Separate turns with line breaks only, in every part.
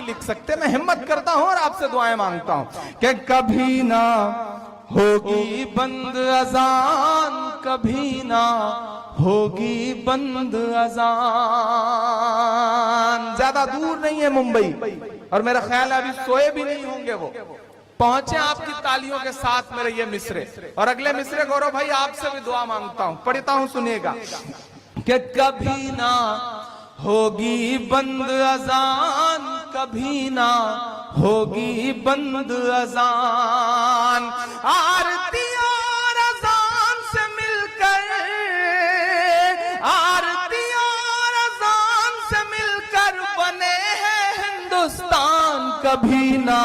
लिख सकते, मैं हिम्मत करता हूं और आपसे दुआएं मांगता हूं कि कभी ना होगी बंद अजान, कभी ना होगी बंद अजान। ज्यादा दूर नहीं है मुंबई, और मेरा ख्याल है अभी सोए भी नहीं होंगे वो, पहुंचे आपकी तालियों के साथ मेरे ये मिसरे। और अगले मिसरे गौरव भाई आपसे भी दुआ मांगता हूं, पढ़ता हूं, सुनिएगा कि कभी ना होगी बंद अजान, कभी ना होगी बंद अजान। आरती और अजान से मिलकर, आरती और अजान से मिलकर बने हैं हिंदुस्तान। कभी ना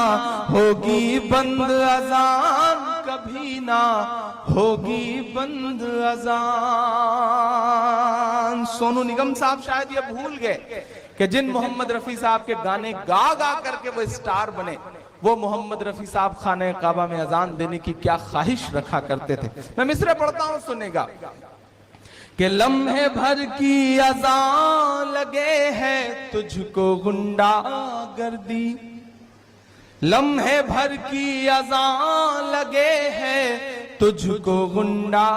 होगी बंद अजान, कभी ना होगी बंद अजान। सोनू निगम साहब शायद ये भूल गए कि जिन मोहम्मद रफी साहब के गाने गा गा करके वो स्टार बने, वो मोहम्मद रफी साहब खाने काबा में अजान देने की क्या ख्वाहिश रखा करते थे। मैं मिसरे पढ़ता हूं, सुनेगा कि लम्हे भर की अजान लगे है तुझको गुंडा गर्दी, लम्हे भर की अजान लगे है तुझको गुंडा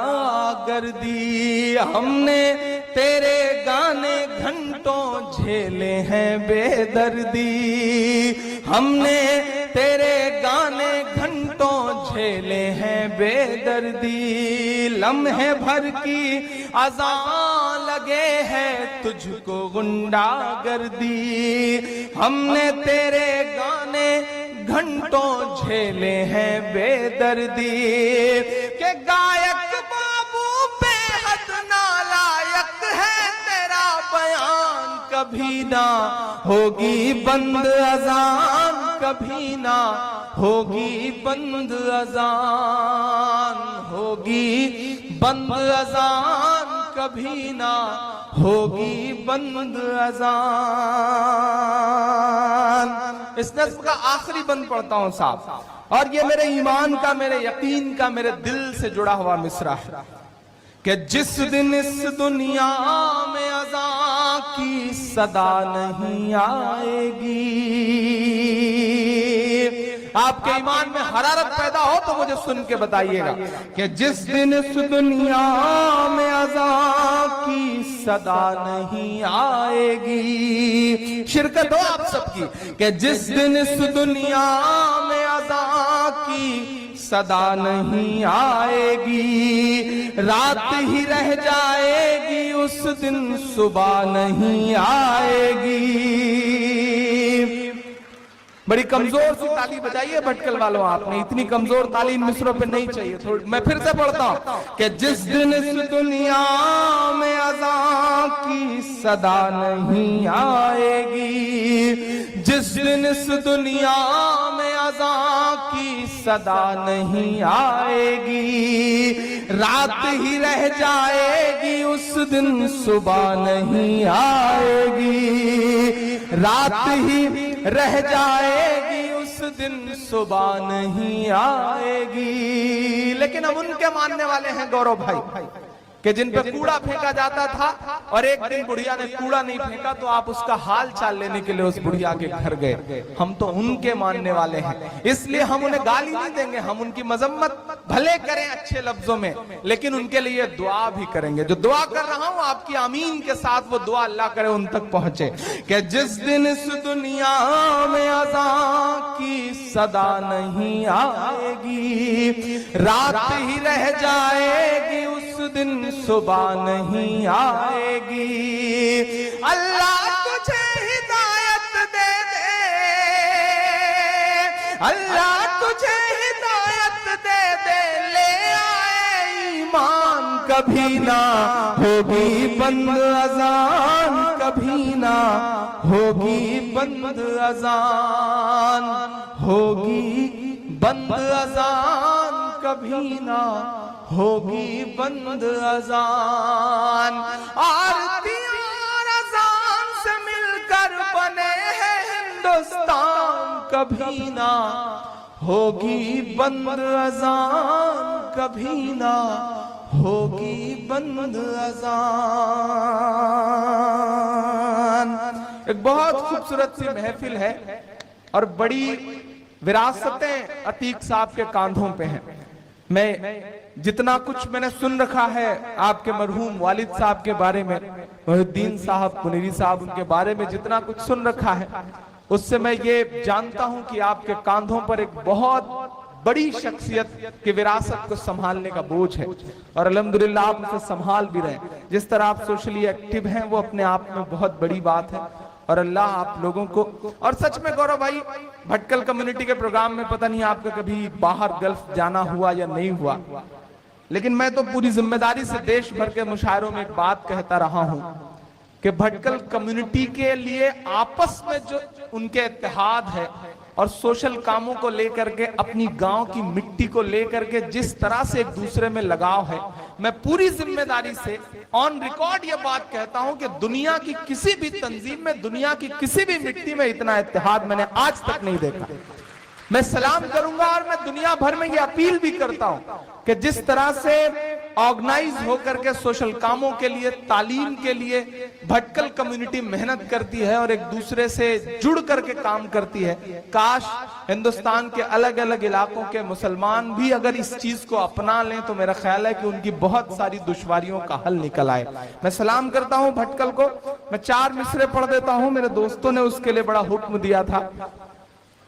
गर्दी। हमने तेरे गाने घंटों झेले हैं बेदर्दी, हमने तेरे गाने घंटों झेले हैं बेदर्दी। लम्हे भर की अजान लगे है तुझको गुंडा गर्दी, हमने तेरे गाने घंटों झेले हैं बेदर्दी। के गायक बाबू बेहद नालायक है तेरा बयान, कभी ना होगी बंद अजान, कभी ना होगी बंद अजान, होगी बंद अजान, कभी ना होगी बंद अजान। इस नज़्म का आखिरी बंद पढ़ता हूं साहब, और ये मेरे ईमान का, मेरे यकीन का, मेरे दिल से जुड़ा हुआ मिसरा है कि जिस दिन इस दुनिया में अज़ान की सदा नहीं आएगी। आपके ईमान में हरारत पैदा हो तो मुझे सुन के बताइएगा कि जिस दिन इस दुनिया में अज़ान की सदा नहीं आएगी। शिरकत हो आप सबकी कि जिस दिन इस दुनिया में अज़ान की सदा नहीं आएगी, रात ही रह जाएगी उस दिन सुबह नहीं आएगी। बड़ी कमजोर सी ताली बजाइए भटकल वालों, आपने इतनी कमजोर ताली इन मिसरों पे नहीं चाहिए। थोड़ी मैं फिर से पढ़ता हूं कि जिस दिन इस दुनिया में अज़ान की सदा नहीं आएगी, जिस दिन इस दुनिया में अज़ान की सदा नहीं आएगी, रात ही रह जाएगी उस दिन सुबह नहीं आएगी, रात ही रह जाएगी उस दिन सुबह नहीं आएगी। लेकिन अब उनके मानने वाले हैं गौरव भाई कि जिन पे कूड़ा फेंका जाता था और एक दिन बुढ़िया ने कूड़ा नहीं फेंका तो आप उसका हाल चाल लेने के लिए उस बुढ़िया के घर गए। हम तो उनके मानने वाले हैं, इसलिए हम उन्हें गाली नहीं देंगे, हम उनकी मजम्मत भले करें अच्छे लफ्जों में, लेकिन उनके लिए दुआ भी करेंगे। जो दुआ कर रहा हूं आपकी आमीन के साथ, वो दुआ अल्लाह करे उन तक पहुंचे कि जिस दिन इस दुनिया में अज़ान की सदा नहीं आएगी, रात ही रह जाएगी उस दिन सुबह नहीं आएगी। अल्लाह तुझे हिदायत दे दे, अल्लाह तुझे हिदायत दे दे, ले आए ईमान। कभी ना होगी बंद अज़ान, कभी ना होगी बंद अज़ान, होगी बंद अज़ान, कभी ना होगी बंद अज़ान। आरती और अज़ान से मिलकर बने हैं हिंदुस्तान, कभी ना होगी बंद अज़ान, कभी ना होगी बंद अज़ान। एक बहुत खूबसूरत सी महफिल है और बड़ी विरासतें अतीक साहब के कांधों पे हैं। मैं जितना कुछ मैंने सुन रखा है आपके मरहूम वालिद साहब के बारे में, मोहिउद्दीन साहब, मुनीरी साहब, उनके बारे में जितना कुछ सुन रखा है, उससे मैं ये जानता हूं कि आपके कांधों पर एक बहुत बड़ी शख्सियत की विरासत को संभालने का बोझ है और अल्हम्दुलिल्लाह आप उसे संभाल भी रहे हैं। जिस तरह आप सोशली एक्टिव हैं वो अपने आप में बहुत बड़ी बात है और अल्लाह आप लोगों को, और सच में गौरव भाई, भटकल कम्युनिटी के प्रोग्राम में पता नहीं आपका कभी बाहर गल्फ जाना हुआ या नहीं हुआ, लेकिन मैं तो पूरी जिम्मेदारी से देश भर के मुशायरों में एक बात कहता रहा हूं कि भटकल कम्युनिटी के लिए आपस में जो उनके इत्तेहाद है और सोशल कामों को लेकर के, अपनी गांव की मिट्टी को लेकर के जिस तरह से एक दूसरे में लगाव है, मैं पूरी जिम्मेदारी से ऑन रिकॉर्ड ये बात कहता हूं कि दुनिया की किसी भी तंजीम में, दुनिया की किसी भी मिट्टी में इतना इत्तेहाद मैंने आज तक नहीं देखा। मैं सलाम करूंगा और मैं दुनिया भर में ये अपील भी करता हूं कि जिस तरह से ऑर्गेनाइज होकर के सोशल कामों के लिए, तालीम के लिए भटकल कम्युनिटी मेहनत करती है और एक दूसरे से जुड़ करके काम करती है, काश हिंदुस्तान के अलग अलग इलाकों के मुसलमान भी अगर इस चीज को अपना लें तो मेरा ख्याल है कि उनकी बहुत सारी दुश्वारियों का हल निकल आए। मैं सलाम करता हूं भटकल को। मैं 4 मिसरे पढ़ देता हूं, मेरे दोस्तों ने उसके लिए बड़ा हुक्म दिया था,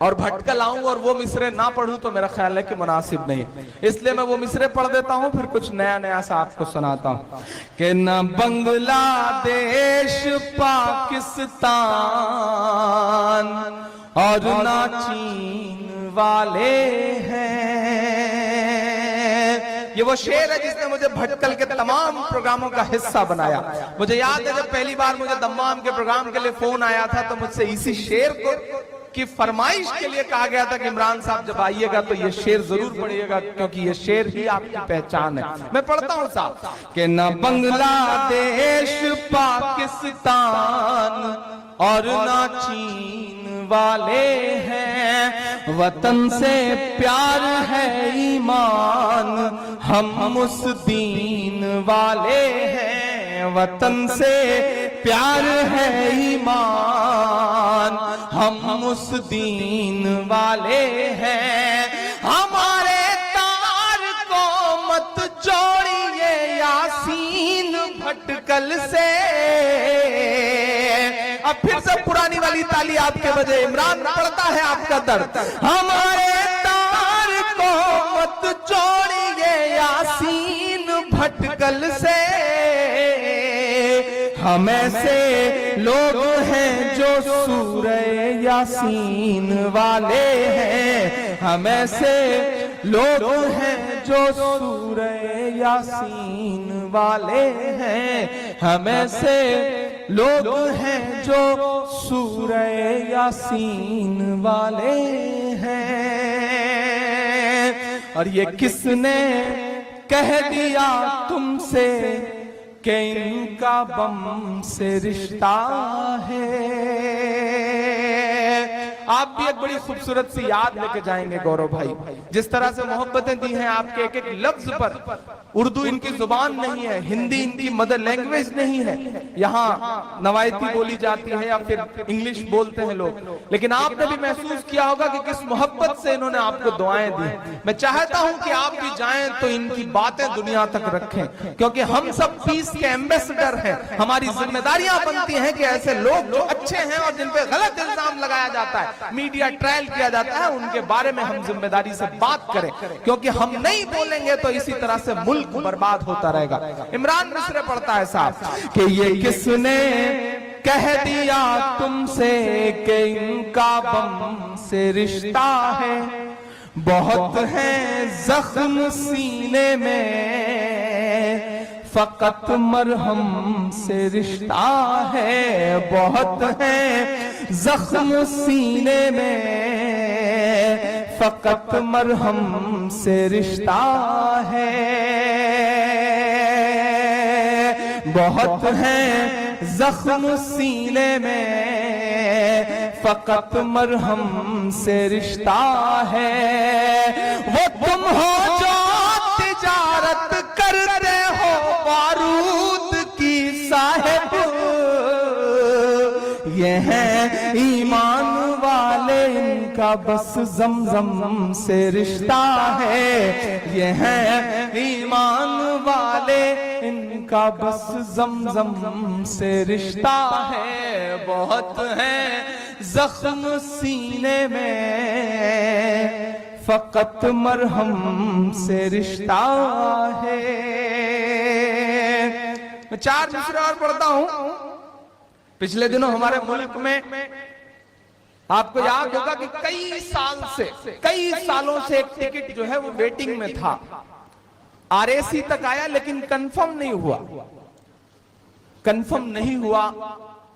और भटकल आऊं और वो मिसरे ना पढ़ूं तो मेरा ख्याल है कि मुनासिब नहीं, इसलिए मैं वो मिसरे पढ़ देता हूं, फिर कुछ नया नया सा आपको सुनाता हूं कि न बांग्लादेश पाकिस्तान और ना चीन वाले हैं। ये वो शेर है जिसने मुझे भटकल के तमाम प्रोग्रामों का हिस्सा बनाया। मुझे याद है जब पहली बार मुझे दम्माम के प्रोग्राम के लिए फोन आया था तो मुझसे इसी शेर को की फरमाइश के लिए कहा गया था कि इमरान साहब जब आइएगा तो ये शेर जरूर पढ़िएगा, क्योंकि ये शेर ही आपकी पहचान है। मैं पढ़ता हूं साहब कि न बांग्लादेश पाकिस्तान और ना चीन वाले हैं, वतन से प्यार है ईमान, हम उस दीन वाले हैं, वतन से प्यार है ईमान, हम उस दीन वाले हैं। हमारे तार को मत जोड़िए यासीन भटकल से। अब फिर से पुरानी वाली ताली आपके बजे, इमरान पड़ता है आपका दर्द। हमारे तार को मत जोड़िए यासीन भटकल से, हम ऐसे लोग हैं जो सूरह यासीन वाले हैं, हम ऐसे लोग हैं जो सूरह यासीन वाले हैं, हम ऐसे लोग हैं जो सूरह यासीन वाले हैं। और ये किसने कह दिया तुमसे कि इनका बम से रिश्ता है। आप भी एक बड़ी खूबसूरत सी याद लेके जाएंगे गौरव भाई, जिस तरह से मोहब्बतें दी हैं आपके एक एक लफ्ज पर। उर्दू इनकी जुबान नहीं है, हिंदी इनकी मदर लैंग्वेज नहीं है, यहाँ नवायती बोली जाती है या फिर इंग्लिश बोलते हैं लोग, लेकिन आपने भी महसूस किया होगा कि किस मोहब्बत से इन्होंने आपको दुआएं दी। मैं चाहता हूं कि आप भी जाएं तो इनकी बातें दुनिया तक रखें, क्योंकि हम सब पीस के एम्बेसडर हैं। हमारी जिम्मेदारियां बनती हैं कि ऐसे लोग जो अच्छे हैं और जिन पे गलत इल्जाम लगाया जाता है, मीडिया ट्रायल किया जाता है, उनके बारे में हम जिम्मेदारी से बात करें, क्योंकि हम नहीं बोलेंगे तो इसी तरह से मुल्क बर्बाद होता रहेगा। इमरान मिस्र पढ़ता है साहब कि ये किसने कह दिया तुमसे कि इनका बम से रिश्ता है, बहुत है जख्म सीने में, फकत मरहम से रिश्ता है, बहुत है जख्म सीने में, फकत मरहम से रिश्ता है, बहुत है जख्म सीने में, फकत मरहम से रिश्ता है। वो तुम हो जो तिजारत करते हो बारूद की साहिब, ये है इनका बस जमजम से रिश्ता है। ये हैं ईमान वाले, इनका बस जमजम से रिश्ता है। बहुत है जख्म सीने में, फकत मरहम से रिश्ता है। मैं 4 मिसरे और पढ़ता हूं। पिछले दिनों हमारे मुल्क में आपको याद होगा कि कई सालों से एक टिकट जो है वो वेटिंग में था। आरएसी तक आया लेकिन कंफर्म नहीं हुआ।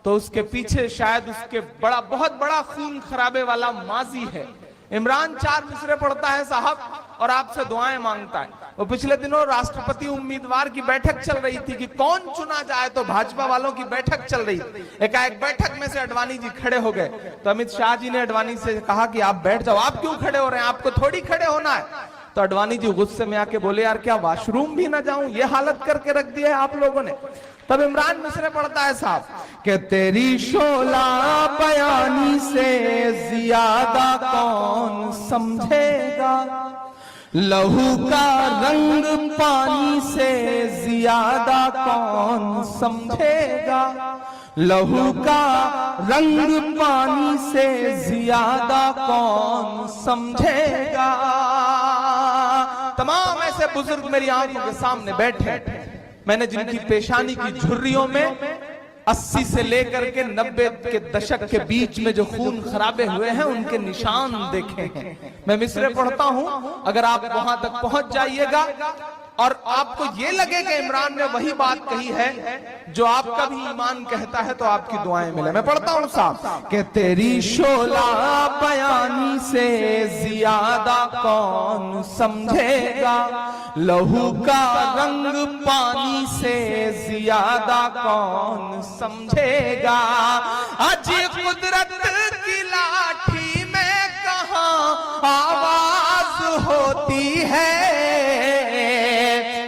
तो उसके पीछे शायद उसके बहुत बड़ा खून खराबे वाला माजी है। इमरान 4 मिसरे पढ़ता है साहब और आपसे दुआएं मांगता है। वो पिछले दिनों राष्ट्रपति उम्मीदवार की बैठक चल रही थी कि कौन चुना जाए, तो भाजपा वालों की बैठक चल रही थी। एक बैठक में से अडवाणी जी खड़े हो गए, तो अमित शाह जी ने अडवाणी से कहा कि आप बैठ जाओ। आप क्यों खड़े हो रहे हैं, आपको थोड़ी खड़े होना है। तो अडवाणी जी गुस्से में आके बोले, यार क्या वॉशरूम भी ना जाऊं, ये हालत करके रख दी है आप लोगों ने। तब इमरान मिसरे पढ़ता है साहब कि तेरी शोला बयानी से ज्यादा कौन समझेगा, लहू का रंग पानी से ज्यादा कौन समझेगा, लहू का रंग पानी से ज्यादा कौन समझेगा। तमाम ऐसे बुजुर्ग मेरी आंखों के सामने बैठे, मैंने जिनकी पेशानी की झुर्रियों में 80 से लेकर के 90 के दशक के बीच में जो खून खराबे हुए हैं उनके निशान देखे हैं। मैं मिसरे पढ़ता हूं, अगर आप वहां तक पहुंच जाइएगा और आपको ये लगेगा इमरान ने वही बात कही है जो आपका भी ईमान कहता है, तो आपकी दुआएं मिले। मैं पढ़ता हूं साहब कि तेरी शोला बयानी से ज्यादा कौन समझेगा, लहू का रंग पानी से ज्यादा कौन समझेगा। अजी कुदरत की लाठी में कहां आवाज होती है,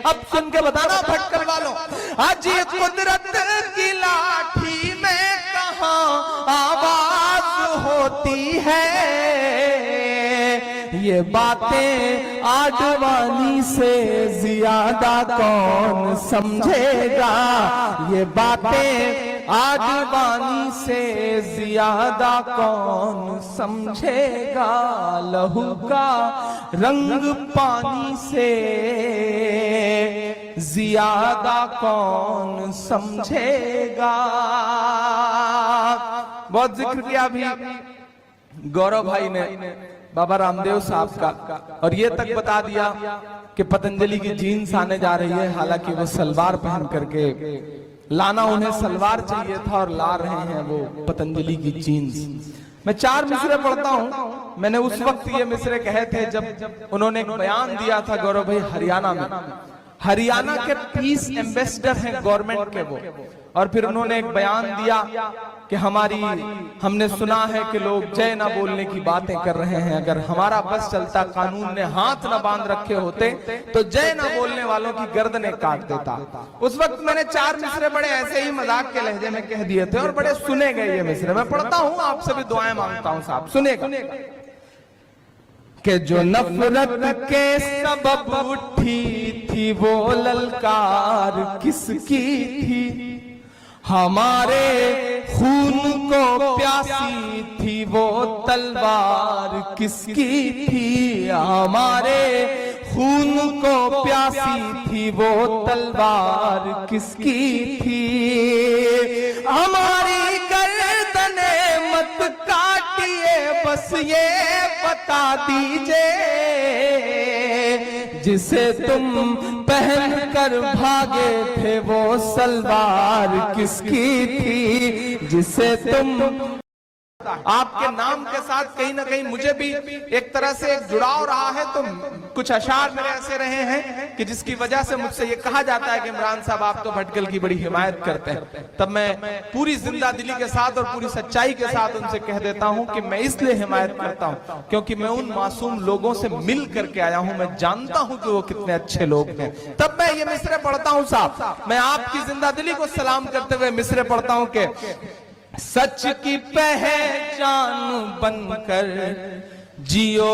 अब सुन के बताना भटकल वालों। आज ये कुदरत की लाठी में कहां आवाज होती है, ये बातें आडवाणी से ज्यादा कौन समझेगा, ये बातें आडवाणी से ज्यादा कौन समझेगा, लहू का रंग पानी से ज्यादा कौन समझेगा। बहुत जिक्र किया अभी गौरव भाई ने बाबा रामदेव साहब का, और ये तक बता दिया कि पतंजलि की जीन्स आने जा रही है। हालांकि वो सलवार पहन करके लाना, उन्हें सलवार चाहिए था और ला रहे हैं वो पतंजलि की जीन्स। मैं 4 मिसरे पढ़ता हूं। मैंने उस वक्त ये मिसरे कहे थे जब उन्होंने एक बयान दिया था गौरव भाई हरियाणा में। हरियाणा के पीस एम्बेसडर हैं गवर्नमेंट के वो, और फिर उन्होंने एक बयान दिया कि हमने सुना है कि लोग जय ना बोलने की बातें कर रहे हैं। अगर हमारा बस चलता, कानून ने हाथ ना बांध रखे होते तो जय ना बोलने वालों की गर्दनें काट देता। उस वक्त मैंने 4 मिसरे बड़े ऐसे ही मजाक के लहजे में कह दिए थे और बड़े सुने गए ये मिसरे। मैं पढ़ता हूं, आपसे भी दुआएं मांगता हूं साहब, सुनेगा कि जो नफरत के सबब उठी थी वो ललकार किसकी थी, हमारे खून को प्यासी थी वो तलवार किसकी थी, हमारे खून को प्यासी थी वो तलवार किसकी थी, हमारी गर्दने मत काटिए बस ये बता दीजिए, जिसे तुम पहन कर भागे थे वो सलवार किसकी थी, जिसे तुम। आपके नाम के साथ कहीं ना कहीं मुझे भी एक तरह से एक जुड़ाव रहा है, तो कुछ अशार मेरे ऐसे रहे हैं कि जिसकी वजह से मुझसे ये कहा जाता है कि इमरान साहब आप तो भटकल की बड़ी हिमायत करते हैं। तब मैं पूरी जिंदा दिली के साथ और पूरी सच्चाई के साथ उनसे कह देता हूं कि मैं इसलिए हिमायत करता हूं क्योंकि मैं उन मासूम लोगों से मिल करके आया हूं, मैं जानता हूं कि वो कितने अच्छे लोग हैं। तब मैं ये मिसरे पढ़ता हूं साहब, मैं आपकी जिंदा दिली को सलाम करते हुए मिसरे पढ़ता हूं कि सच की पहचान बनकर जियो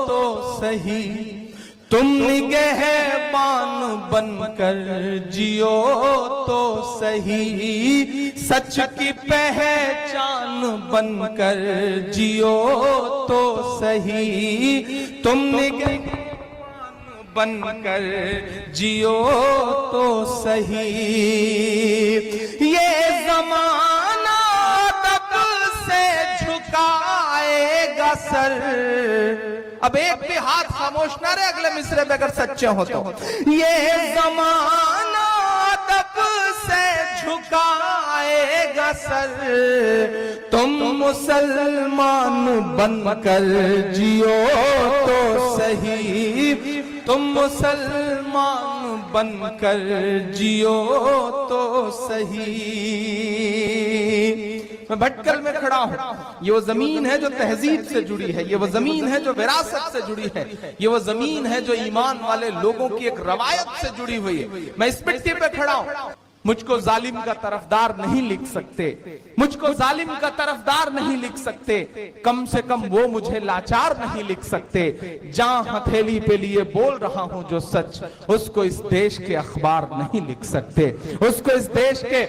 तो सही, तुम निगहबान बनकर जियो तो सही, सच की पहचान बनकर जियो तो सही, तुम निगहबान बनकर जियो तो सही। ये जमाना तब से झुकाएगा सर, अब एक भी हाथ खामोश ना रहे अगले मिसरे में अगर सच्चे हो तो। ये जमाना तब से झुकाएगा सर, तुम मुसलमान बनकर जियो तो सही, तुम मुसलमान बनकर जियो तो सही। मैं भटकल में खड़ा हूं, ये वो जमीन है जो तहजीब से जुड़ी है, ये वो जमीन है जो विरासत से जुड़ी है, ये वो जमीन है जो ईमान वाले लोगों की एक रवायत से जुड़ी हुई है। मैं इस मिट्टी पे खड़ा हूं, मुझको जालिम का तरफदार नहीं लिख सकते, मुझको जालिम का तरफदार नहीं लिख सकते, कम से कम वो मुझे लाचार नहीं लिख सकते। जहां हथेली पे लिए बोल रहा हूं जो सच, उसको इस देश के अखबार नहीं लिख सकते, उसको इस देश के